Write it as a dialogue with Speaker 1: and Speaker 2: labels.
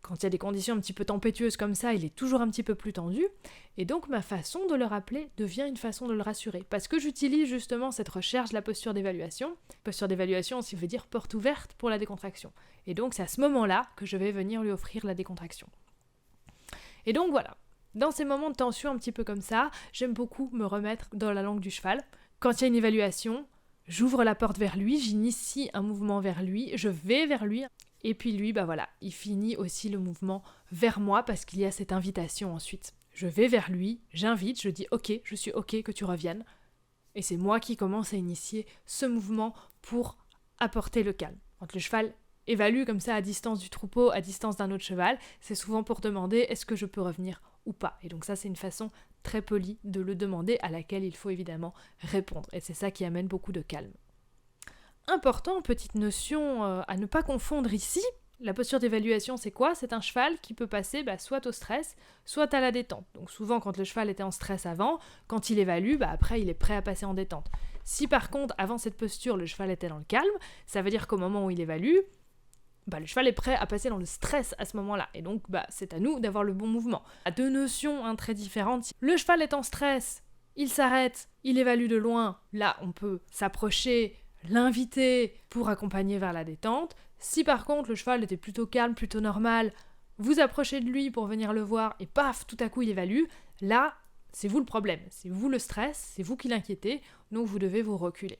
Speaker 1: Quand il y a des conditions un petit peu tempétueuses comme ça, il est toujours un petit peu plus tendu. Et donc ma façon de le rappeler devient une façon de le rassurer. Parce que j'utilise justement cette recherche de la posture d'évaluation. Posture d'évaluation, ça veut dire porte ouverte pour la décontraction. Et donc c'est à ce moment-là que je vais venir lui offrir la décontraction. Et donc voilà, dans ces moments de tension un petit peu comme ça, j'aime beaucoup me remettre dans la langue du cheval. Quand il y a une évaluation, j'ouvre la porte vers lui, j'initie un mouvement vers lui, je vais vers lui. Et puis lui, il finit aussi le mouvement vers moi parce qu'il y a cette invitation ensuite. Je vais vers lui, j'invite, je dis « Ok, je suis ok que tu reviennes ». Et c'est moi qui commence à initier ce mouvement pour apporter le calme. Quand le cheval évalue comme ça à distance du troupeau, à distance d'un autre cheval, c'est souvent pour demander « Est-ce que je peux revenir ?» ou pas. Et donc ça, c'est une façon très polie de le demander à laquelle il faut évidemment répondre. Et c'est ça qui amène beaucoup de calme. Important, petite notion à ne pas confondre ici, la posture d'évaluation c'est quoi ? C'est un cheval qui peut passer soit au stress, soit à la détente. Donc souvent quand le cheval était en stress avant, quand il évalue, après il est prêt à passer en détente. Si par contre avant cette posture le cheval était dans le calme, ça veut dire qu'au moment où il évalue, le cheval est prêt à passer dans le stress à ce moment-là. Et donc c'est à nous d'avoir le bon mouvement. À deux notions très différentes. Le cheval est en stress, il s'arrête, il évalue de loin, là on peut s'approcher, l'inviter pour accompagner vers la détente. Si par contre le cheval était plutôt calme, plutôt normal, vous approchez de lui pour venir le voir et paf, tout à coup il évalue, là c'est vous le problème, c'est vous le stress, c'est vous qui l'inquiétez, donc vous devez vous reculer.